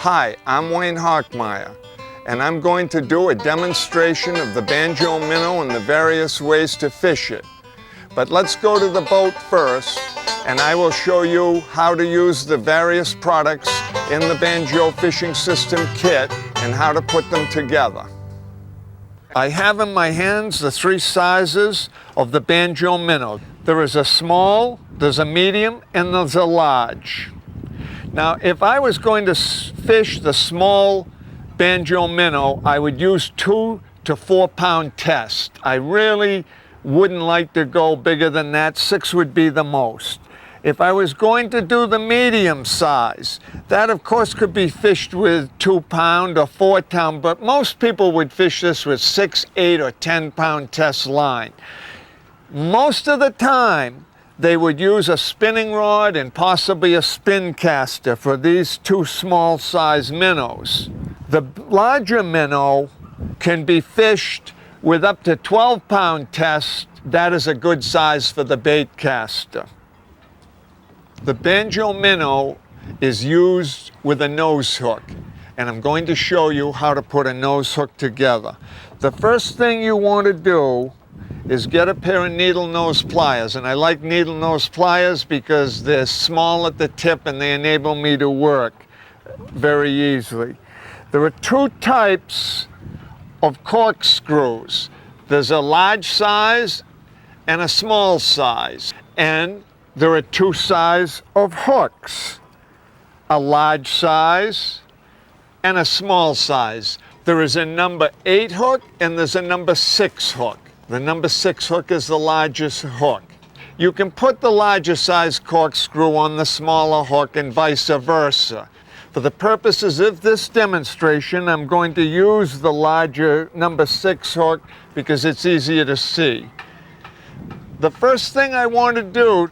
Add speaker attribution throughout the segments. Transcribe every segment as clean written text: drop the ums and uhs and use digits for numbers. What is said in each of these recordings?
Speaker 1: Hi, I'm Wayne Hockmeyer, and I'm going to do a demonstration of the Banjo minnow and the various ways to fish it. But let's go to the boat first, and I will show you how to use the various products in the Banjo fishing system kit and how to put them together. I have in my hands the three sizes of the Banjo minnow. There is a small, there's a medium, and there's a large. Now, if I was going to fish the small Banjo minnow, I would use 2 to 4 pound test. I really wouldn't like to go bigger than that. 6 would be the most. If I was going to do the medium size, that of course could be fished with 2 pound or 4 pound, but most people would fish this with 6, 8, or 10 pound test line. Most of the time, they would use a spinning rod and possibly a spin caster for these 2 small size minnows. The larger minnow can be fished with up to 12 pound test. That is a good size for the bait caster. The Banjo minnow is used with a nose hook, and I'm going to show you how to put a nose hook together. The first thing you want to do is get a pair of needle nose pliers, and I like needle nose pliers because they're small at the tip and they enable me to work very easily. There are 2 types of corkscrews. There's a large size and a small size, and there are 2 sizes of hooks, a large size and a small size. There is a number 8 hook and there's a number 6 hook. The number 6 hook is the largest hook. You can put the larger size corkscrew on the smaller hook and vice versa. For the purposes of this demonstration, I'm going to use the larger number 6 hook because it's easier to see. The first thing I want to do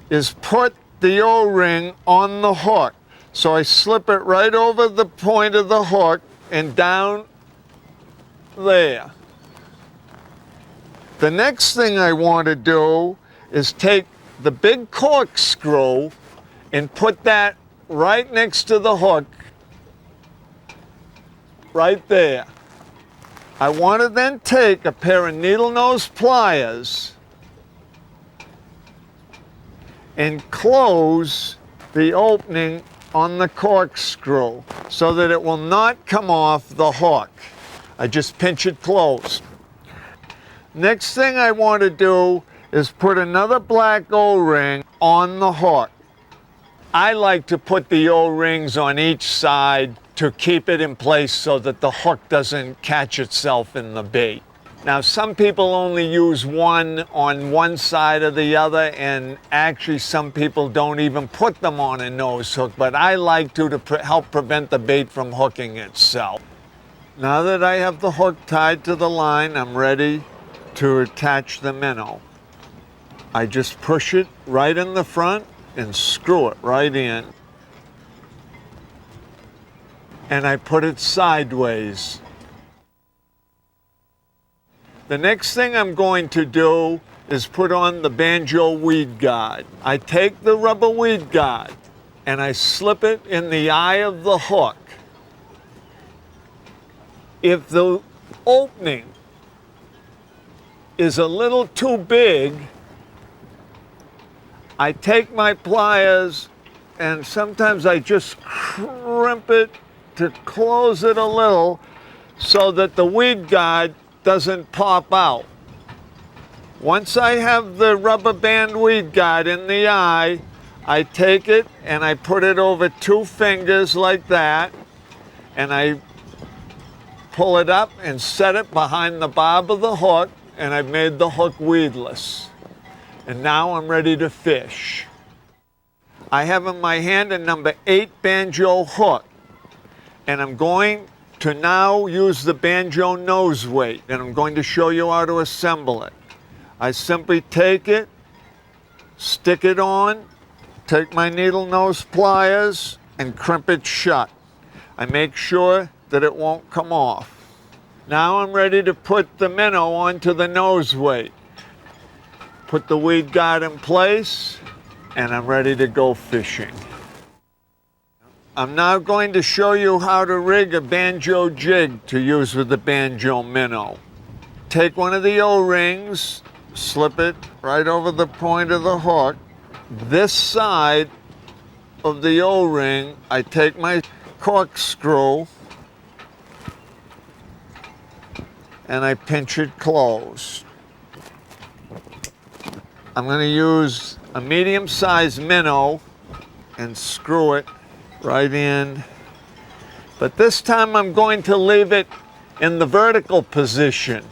Speaker 1: is put the O-ring on the hook. So I slip it right over the point of the hook and down there. The next thing I want to do is take the big corkscrew and put that right next to the hook, right there. I want to then take a pair of needle nose pliers and close the opening on the corkscrew so that it will not come off the hook. I just pinch it closed. Next thing I want to do is put another black O-ring on the hook. I like to put the O-rings on each side to keep it in place so that the hook doesn't catch itself in the bait. Now, some people only use one on one side or the other, and actually some people don't even put them on a nose hook, but I like to help prevent the bait from hooking itself. Now that I have the hook tied to the line, I'm ready to attach the minnow. I just push it right in the front and screw it right in. And I put it sideways. The next thing I'm going to do is put on the Banjo weed guard. I take the rubber weed guard and I slip it in the eye of the hook. If the opening is a little too big, I take my pliers and sometimes I just crimp it to close it a little so that the weed guard doesn't pop out. Once I have the rubber band weed guard in the eye, I take it and I put it over 2 fingers like that, and I pull it up and set it behind the barb of the hook, and I've made the hook weedless. And now I'm ready to fish. I have in my hand a number 8 Banjo hook, and I'm going to now use the Banjo nose weight, and I'm going to show you how to assemble it. I simply take it, stick it on, take my needle nose pliers, and crimp it shut. I make sure that it won't come off. Now I'm ready to put the minnow onto the nose weight. Put the weed guard in place, and I'm ready to go fishing. I'm now going to show you how to rig a banjo jig to use with the banjo minnow. Take one of the O-rings, slip it right over the point of the hook. This side of the O-ring, I take my corkscrew and I pinch it closed. I'm going to use a medium-sized minnow and screw it right in. But this time I'm going to leave it in the vertical position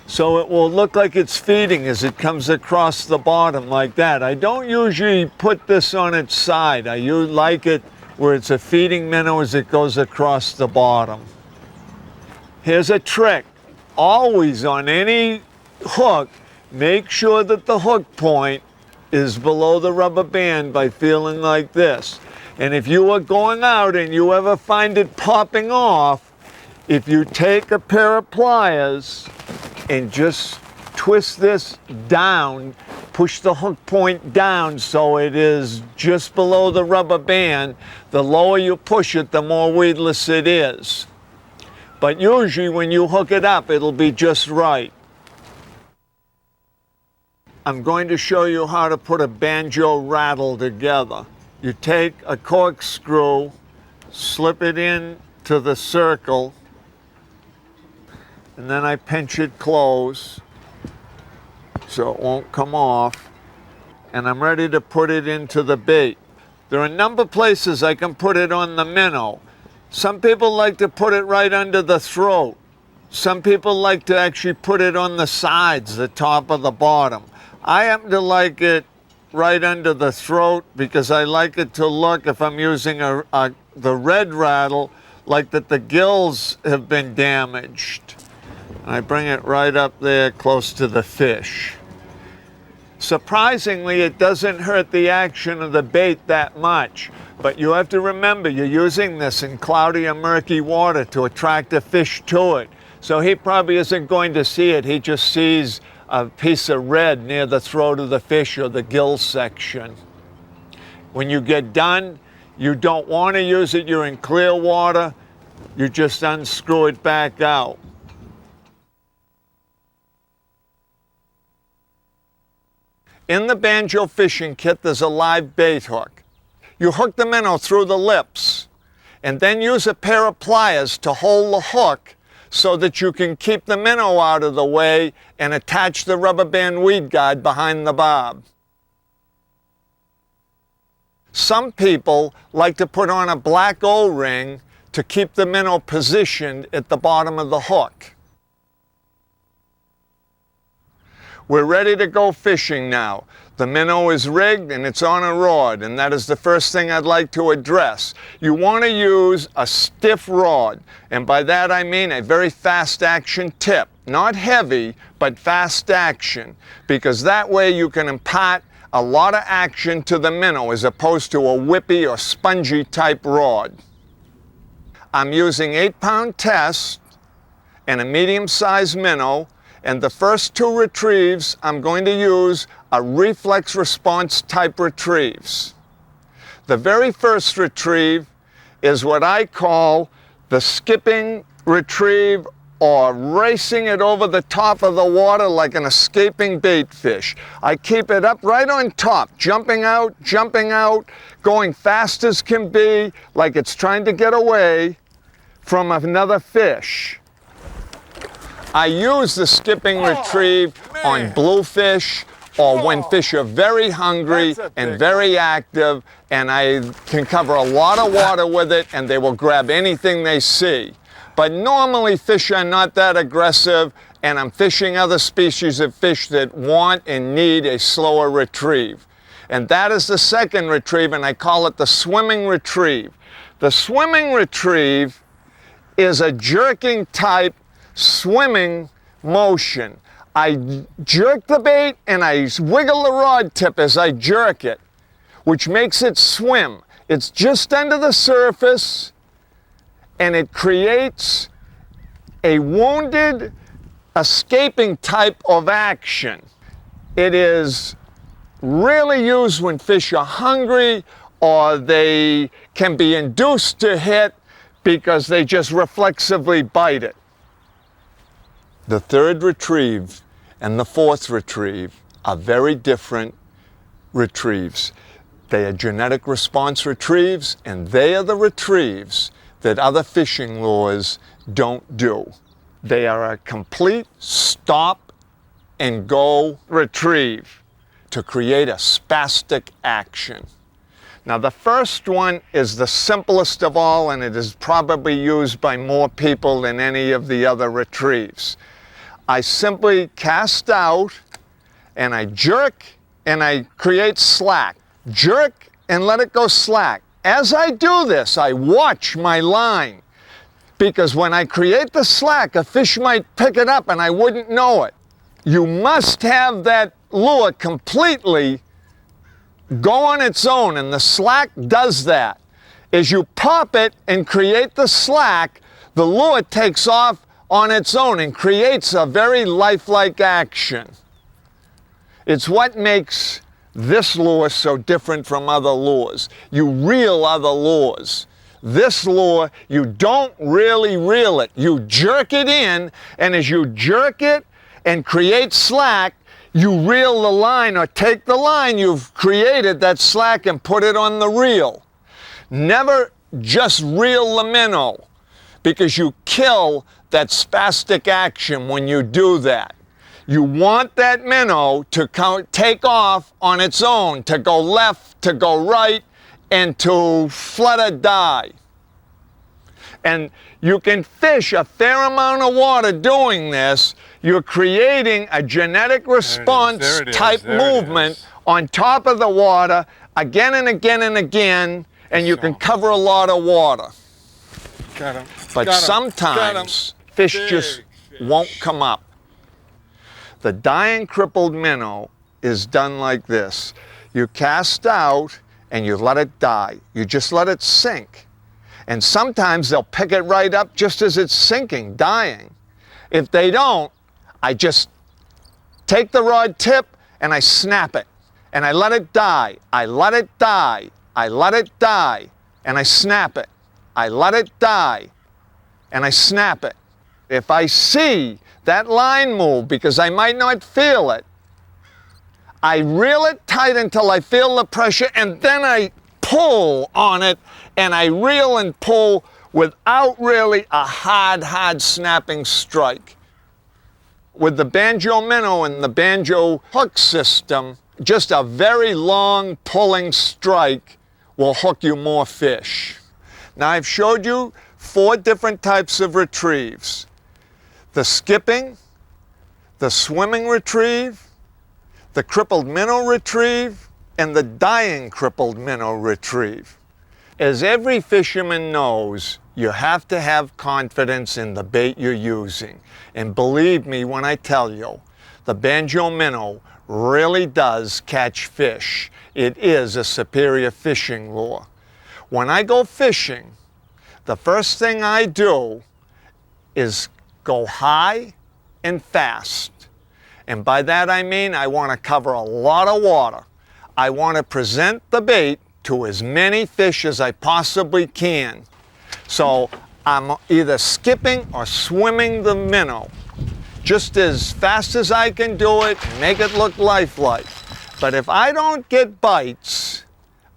Speaker 1: so it will look like it's feeding as it comes across the bottom like that. I don't usually put this on its side. I like it where it's a feeding minnow as it goes across the bottom. Here's a trick. Always on any hook, make sure that the hook point is below the rubber band by feeling like this. And if you are going out and you ever find it popping off, if you take a pair of pliers and just twist this down, push the hook point down so it is just below the rubber band, the lower you push it, the more weedless it is. But usually when you hook it up, it'll be just right. I'm going to show you how to put a banjo rattle together. You take a corkscrew, slip it in to the circle, and then I pinch it close so it won't come off, and I'm ready to put it into the bait. There are a number of places I can put it on the minnow. Some people like to put it right under the throat. Some people like to actually put it on the sides, the top or the bottom. I happen to like it right under the throat because I like it to look, if I'm using the red rattle, like that the gills have been damaged. I bring it right up there close to the fish. Surprisingly, it doesn't hurt the action of the bait that much, but you have to remember you're using this in cloudy or murky water to attract a fish to it. So he probably isn't going to see it, he just sees a piece of red near the throat of the fish or the gill section. When you get done, you don't want to use it, you're in clear water, you just unscrew it back out. In the banjo fishing kit, there's a live bait hook. You hook the minnow through the lips and then use a pair of pliers to hold the hook so that you can keep the minnow out of the way and attach the rubber band weed guide behind the bob. Some people like to put on a black O-ring to keep the minnow positioned at the bottom of the hook. We're ready to go fishing now. The minnow is rigged and it's on a rod, and that is the first thing I'd like to address. You want to use a stiff rod, and by that I mean a very fast action tip. Not heavy, but fast action, because that way you can impart a lot of action to the minnow as opposed to a whippy or spongy type rod. I'm using 8-pound test and a medium-sized minnow, and the first 2 retrieves I'm going to use are reflex response type retrieves. The very first retrieve is what I call the skipping retrieve, or racing it over the top of the water like an escaping bait fish. I keep it up right on top, jumping out, going fast as can be, like it's trying to get away from another fish. I use the skipping retrieve on bluefish or when fish are very hungry and very active, and I can cover a lot of water with it and they will grab anything they see. But normally fish are not that aggressive, and I'm fishing other species of fish that want and need a slower retrieve. And that is the second retrieve, and I call it the swimming retrieve. The swimming retrieve is a jerking type swimming motion. I jerk the bait and I wiggle the rod tip as I jerk it, which makes it swim. It's just under the surface, and it creates a wounded, escaping type of action. It is really used when fish are hungry or they can be induced to hit because they just reflexively bite it. The third retrieve and the fourth retrieve are very different retrieves. They are genetic response retrieves, and they are the retrieves that other fishing lures don't do. They are a complete stop and go retrieve to create a spastic action. Now, the first one is the simplest of all, and it is probably used by more people than any of the other retrieves. I simply cast out and I jerk and I create slack. Jerk and let it go slack. As I do this, I watch my line, because when I create the slack, a fish might pick it up and I wouldn't know it. You must have that lure completely go on its own, and the slack does that. As you pop it and create the slack, the lure takes off on its own and creates a very lifelike action. It's what makes this lure so different from other lures. You reel other lures. This lure, you don't really reel it. You jerk it in, and as you jerk it and create slack, you reel the line, or take the line you've created, that slack, and put it on the reel. Never just reel the minnow, because you kill that spastic action when you do that. You want that minnow to take off on its own, to go left, to go right, and to flutter die. And you can fish a fair amount of water doing this. You're creating a genetic response type movement on top of the water again and again and again, and you can cover a lot of water.
Speaker 2: Got him.
Speaker 1: But sometimes fish just won't come up. The dying crippled minnow is done like this. You cast out and you let it die. You just let it sink. And sometimes they'll pick it right up just as it's sinking, dying. If they don't, I just take the rod tip and I snap it. And I let it die. I let it die. I let it die. And I snap it. I let it die. And I snap it. If I see that line move, because I might not feel it, I reel it tight until I feel the pressure, and then I pull on it, and I reel and pull without really a hard snapping strike. With the Banjo minnow and the Banjo hook system, just a very long pulling strike will hook you more fish. Now, I've showed you 4 different types of retrieves: the skipping, the swimming retrieve, the crippled minnow retrieve, and the dying crippled minnow retrieve. As every fisherman knows, you have to have confidence in the bait you're using. And believe me when I tell you, the Banjo minnow really does catch fish. It is a superior fishing lure. When I go fishing, the first thing I do is go high and fast. And by that I mean I want to cover a lot of water. I want to present the bait to as many fish as I possibly can. So I'm either skipping or swimming the minnow just as fast as I can do it and make it look lifelike. But if I don't get bites,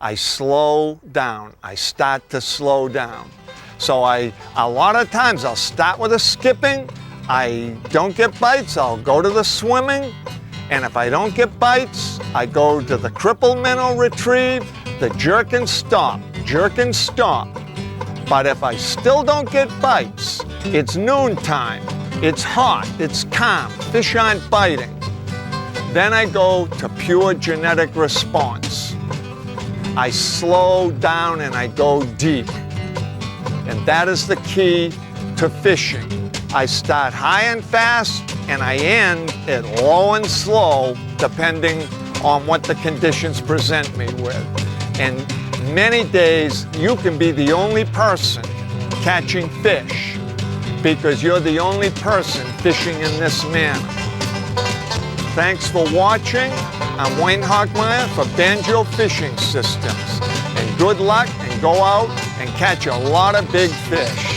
Speaker 1: I slow down. I start to slow down. So a lot of times I'll start with a skipping. I don't get bites, I'll go to the swimming. And if I don't get bites, I go to the crippled minnow retrieve, the jerk and stop, jerk and stop. But if I still don't get bites, it's noontime, it's hot, it's calm, fish aren't biting. Then I go to pure genetic response. I slow down and I go deep. And that is the key to fishing. I start high and fast, and I end at low and slow, depending on what the conditions present me with. And many days, you can be the only person catching fish, because you're the only person fishing in this manner. Thanks for watching. I'm Wayne Hockmeyer for Banjo Fishing Systems. And Good luck and go out and catch a lot of big fish.